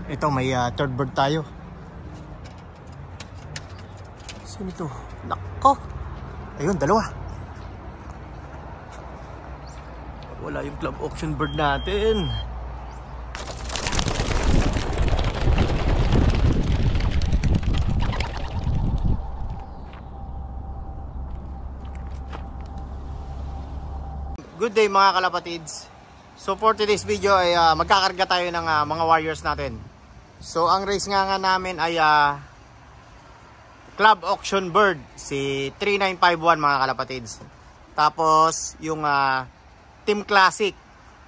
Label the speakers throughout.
Speaker 1: Ito may third bird tayo. Sino ito? Nako! Ayun, dalawa. Wala yung club auction bird natin. Good day mga kalapatids. So for today's video ay magkakarga tayo ng mga warriors natin. So ang race nga namin ay club auction bird, si 3951 mga kalapatids. Tapos yung team classic.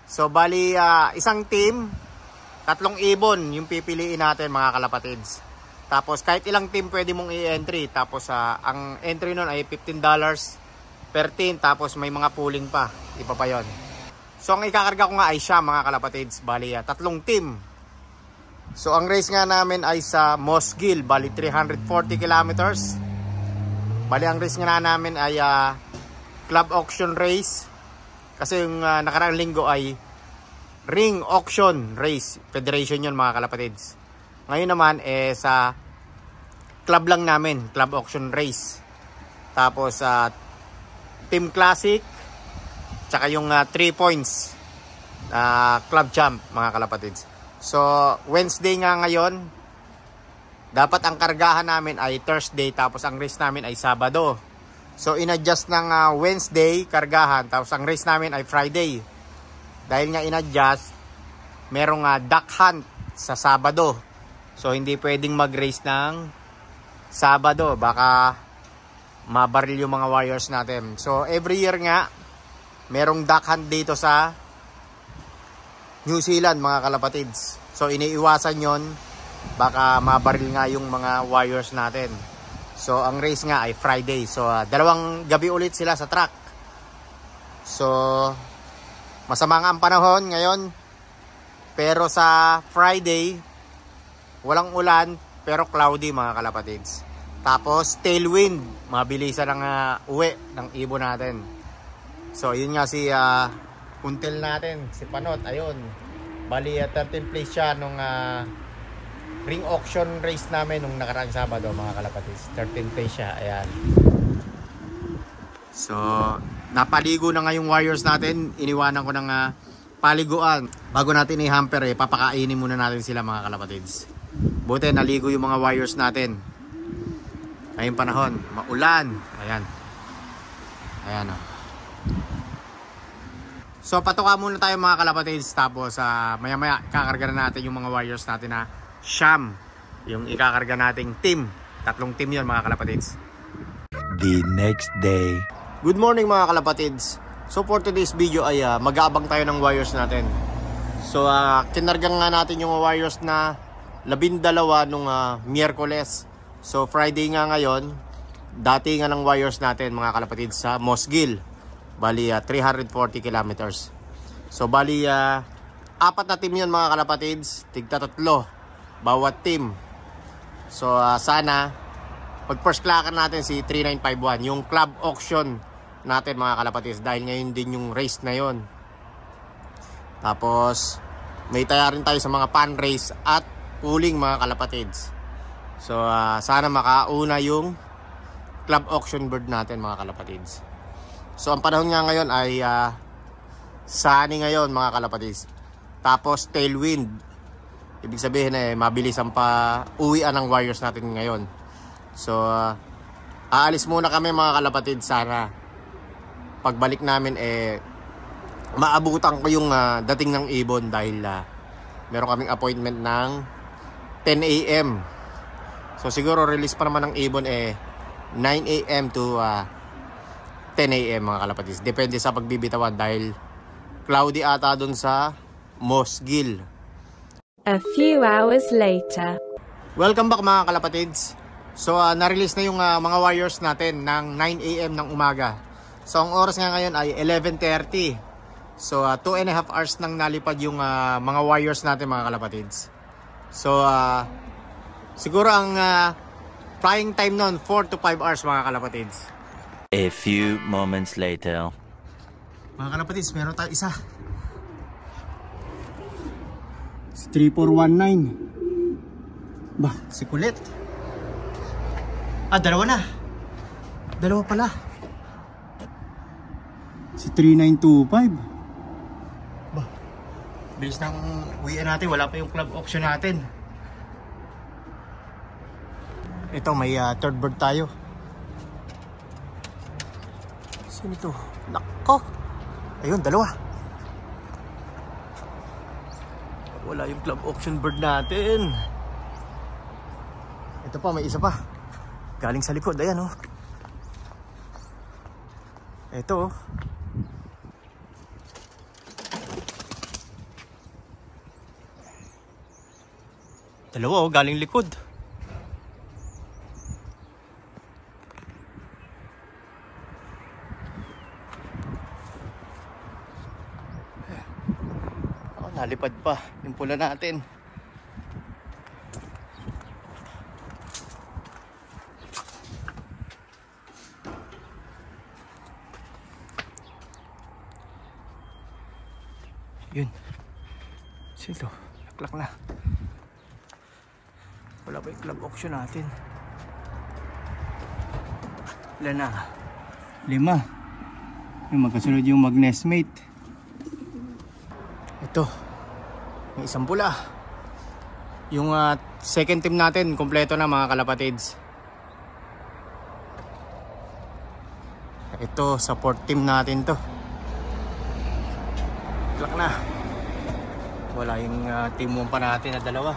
Speaker 1: So bali isang team, 3 ibon yung pipiliin natin mga kalapatids. Tapos kahit ilang team pwede mong i-entry. Tapos ang entry nun ay $15 per team. Tapos may mga pooling pa. Iba pa yun. So ang ikakarga ko nga ay siya mga kalapatids. Bali 3 team. So ang race nga namin ay sa Mossgill. Bali 340 kilometers. Bali ang race nga namin ay club auction race. Kasi yung nakaraang linggo ay ring auction race. Federation yun mga kalapatids. Ngayon naman sa club lang namin. Club auction race. Tapos team classic. Tsaka yung 3 points club champ mga kalapatids. So Wednesday nga ngayon. Dapat ang kargahan namin ay Thursday. Tapos ang race namin ay Sabado. So in-adjust ng Wednesday kargahan. Tapos ang race namin ay Friday. Dahil nga in-adjust, merong duck hunt sa Sabado. So hindi pwedeng mag-race ng Sabado. Baka mabaril yung mga warriors natin. So every year nga merong duck hunt dito sa New Zealand mga kalapatids. So iniiwasan yon, baka mabaril nga yung mga warriors natin. So ang race nga ay Friday. So 2 gabi ulit sila sa track. So masama nga ang panahon ngayon. Pero sa Friday walang ulan pero cloudy mga kalapatids. Tapos tailwind, mabilisan ang uwi ng ibon natin. So yun nga si Kuntel natin, si Panot, ayun. Bali 13th place siya nung ring auction race namin nung nakaraang Sabado mga kalapatids. 13th place siya, ayan. So napaligo na nga yung warriors natin. Iniwanan ko ng paliguan. Bago natin i-hamper papakainin muna natin sila mga kalapatids. Buti naligo yung mga warriors natin. Ngayong panahon, maulan. Ayan. Ayan o. So patuka muna tayo mga kalapatids. Tapos maya maya kakarga na natin yung mga warriors natin na Sham. Yung ikakarga nating team. 3 team yun mga kalapatids.
Speaker 2: The next day.
Speaker 1: Good morning mga kalapatids. So for today's video ay mag-aabang tayo ng warriors natin. So kinarga nga natin yung warriors na 12 nung Miyerkules. So Friday nga ngayon, dati nga ng warriors natin mga kalapatids sa Mossgill. Bali 340 kilometers. So bali 4 na team yun mga kalapatids. Tigta 3 bawat team. So sana pag first clacker natin si 3951, yung club auction natin mga kalapatids. Dahil ngayon din yung race na yon. Tapos may taya rin tayo sa mga pan race at pooling mga kalapatids. So sana makauna yung club auction bird natin mga kalapatids. So ang panahon nga ngayon ay sunny ngayon mga kalapatids. Tapos tailwind. Ibig sabihin mabilis ang uwian ng warriors natin ngayon. So aalis muna kami mga kalapatids. Sana pagbalik namin maabutan ko yung dating ng ibon. Dahil meron kaming appointment ng 10 AM. So siguro release pa naman ng ibon 9 AM to 10 AM mga kalapatids. Depende sa pagbibitawan dahil cloudy ata dun sa Mossgill.
Speaker 3: A few hours later.
Speaker 1: Welcome back mga kalapatids. So na-release na yung mga warriors natin ng 9 AM ng umaga. So ang oras nga ngayon ay 11:30. So 2.5 hours nang nalipad yung mga warriors natin mga kalapatids. So siguro ang flying time nun 4 to 5 hours mga kalapatids.
Speaker 2: A few moments later.
Speaker 1: Mga kalapatids, meron tayo isa. 3419. Bah, si kulit. Dalawa na. Dalawa pala. Si 3925. Bah, bilis nang uwian natin. Wala pa yung club auction natin. Ito, may third bird tayo. Sino ito? Nako. Ayun, dalawa. Wala yung club auction bird natin. Ito pa, may isa pa. Galing sa likod, ayan oh. Ito oh. Dalawa oh, galing likod. Oh, nalipad pa yung pula natin. Yun. Sino? Naklak na. Wala pa yung club auction natin. Ilan na? 5. Yung magkasunod yung magnesmate. Ito. May isang pula. Yung second team natin, kompleto na mga kalapatids. Ito, sa fourth team natin to. Klak na. Wala yung team 1 pa natin na dalawa.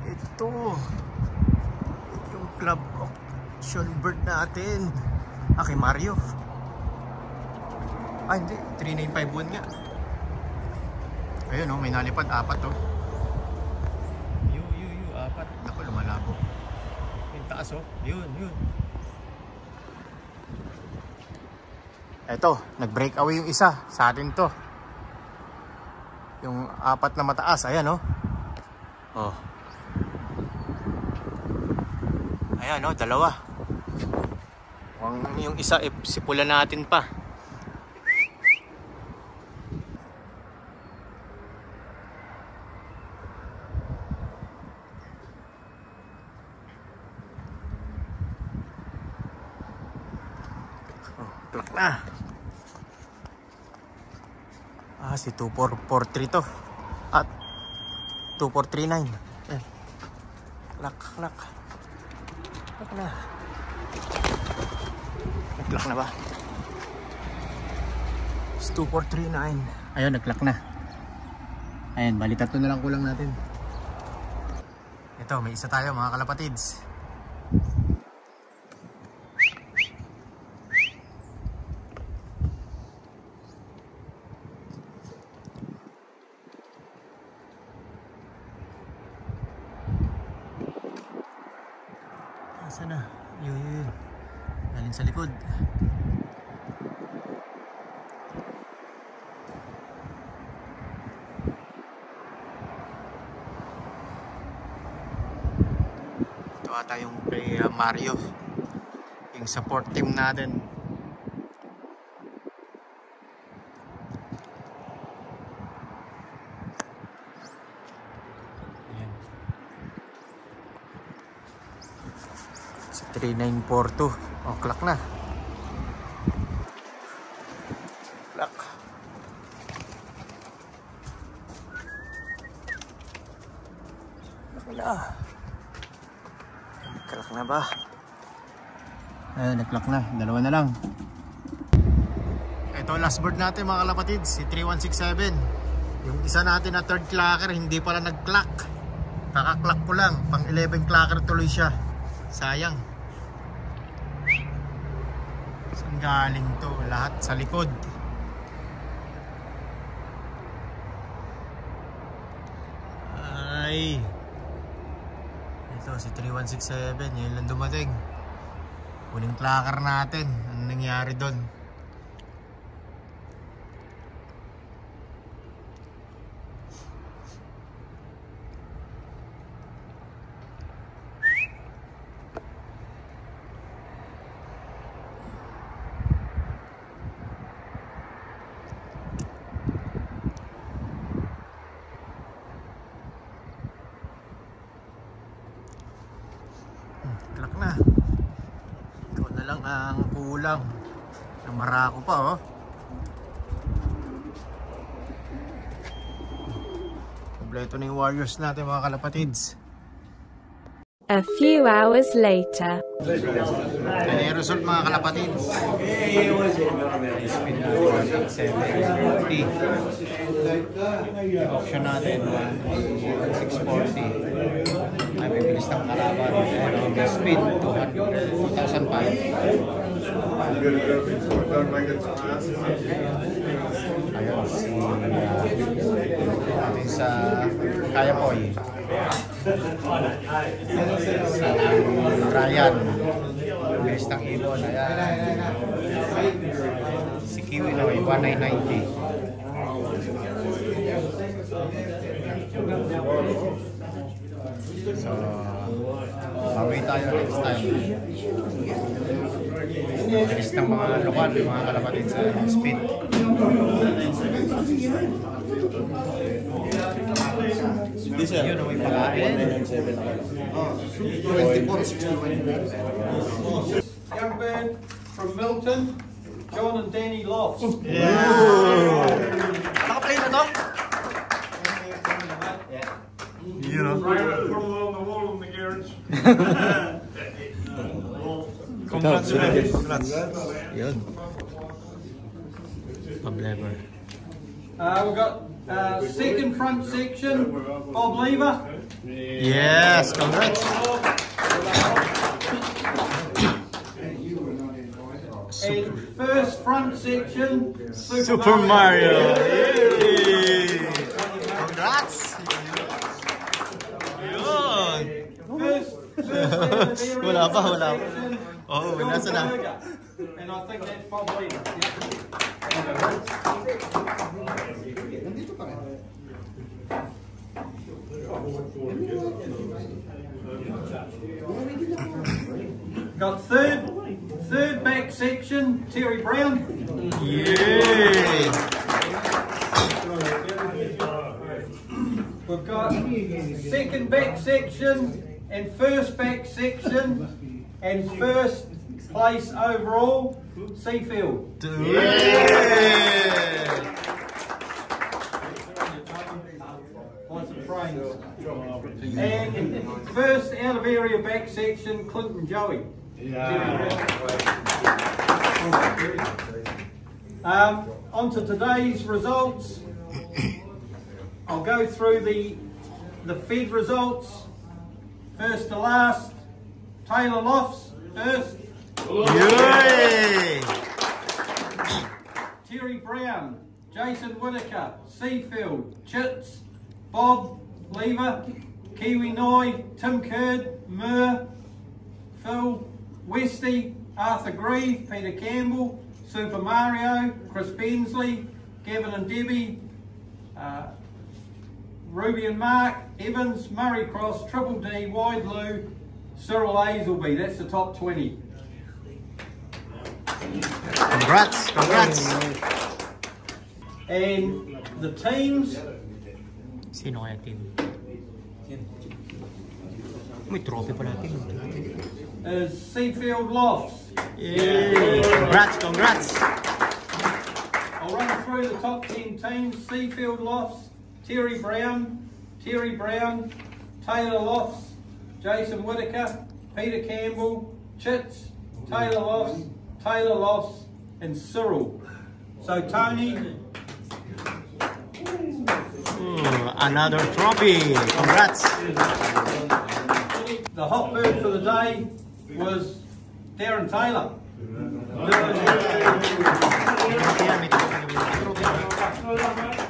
Speaker 1: Ito yung club auction bird natin. Kay Mario. Hindi, 3951 nga. Ayun oh, may nalipad 4 oh. Yu, 4. Naku, lumalabo. Yung taas oh. Yun. Eto, nag-break away yung isa. Sa atin to. Yung 4 na mataas. Ayan oh. Oh. Ayan oh, 2. Yung isa, sipulan natin pa. Oh, plak na. Si 2443 to. At 2439. Ayan. Klak. Klak na. Nag-klak na ba? 2439. Ayun, nag-klak na. Ayan, bali 3 na lang kulang natin. Ito, may isa tayo mga kalapatids. Sana, yun. Galing sa likod. Ito ata yung kay Mario, yung support team natin. Ayan. 3942. Oh, klak na. Klak. Klak na ba? Ayun, nag-klak na. 2 na lang. Ito, last bird natin mga kalapatids, si 3167. Yung isa natin na third clacker, hindi pala nag-clack. Kaka-clack ko lang. Pang 11 clacker tuloy siya. Sayang. Saan galing to? Lahat sa likod. Ay. Ito si 3167. Yun lang dumating. Huling clacker natin. Ano nangyari doon? Ang kulang. Marako pa oh. Kompleto na yung Warriors natin mga kalapatids.
Speaker 3: A few hours later.
Speaker 1: Yan yung result mga kalapatids. Speed na 1.740. Auction natin 1.640. Ay bibilis ng kalaban. Speed 2,005. Ayun si natin sa Kaya Poy. Ryan bilis ng ibon. Ayan. Si Kiwi Noy 1990. So bawi tayo next time. Bilis ng mga lokal, mga kalapatid sa speed. Yun ang may pakain.
Speaker 4: 24-61. Young bird from Milton, John and Danny Lofts.
Speaker 1: Naka-play na to? You know.
Speaker 5: Put it on the wall in the garage.
Speaker 1: Congrats. Yun. Pablever.
Speaker 4: We've got second front section, Bob Lever.
Speaker 1: Yes, congrats.
Speaker 4: And first front section,
Speaker 1: Super Mario. Yay! Congrats. Yun.
Speaker 4: First
Speaker 1: Wala pa, wala pa.
Speaker 4: section,
Speaker 1: Oh,
Speaker 4: John
Speaker 1: nasa na?
Speaker 4: Berger. And I think that's Bob Lever. Got third back section, Terry Brown.
Speaker 1: Yay!
Speaker 4: We've got second back section and first back section and first place overall, Seafield.
Speaker 1: Yay!
Speaker 4: Lots of frames. And first out of area back section, Clinton Joey. On to today's results. I'll go through the Fed results. First to last, Taylor Lofts first.
Speaker 1: Yay!
Speaker 4: Terry Brown, Jason Whitaker, Seafield, Chits, Bob Lever, Kiwi Noi, Tim Kurd, Murr, Phil, Westy, Arthur Grieve, Peter Campbell, Super Mario, Chris Bensley, Gavin and Debbie, Ruby and Mark, Evans, Murray Cross, Triple D, Wide Lou, Cyril Hazelby. That's the top 20.
Speaker 1: Congrats, congrats.
Speaker 4: And the teams,
Speaker 1: Sino kaya team? May trophy pala team.
Speaker 4: is Seafield Lofts.
Speaker 1: Yay! Congrats, congrats.
Speaker 4: I'll run through the top 10 teams. Seafield Lofts, Terry Brown, Taylor Lofts, Jason Whitaker, Peter Campbell, Chits, Taylor Lofts, and Cyril. So Tony,
Speaker 1: Another trophy. Congrats.
Speaker 4: the hot bird for the day was Darren Taylor.
Speaker 1: May trophy.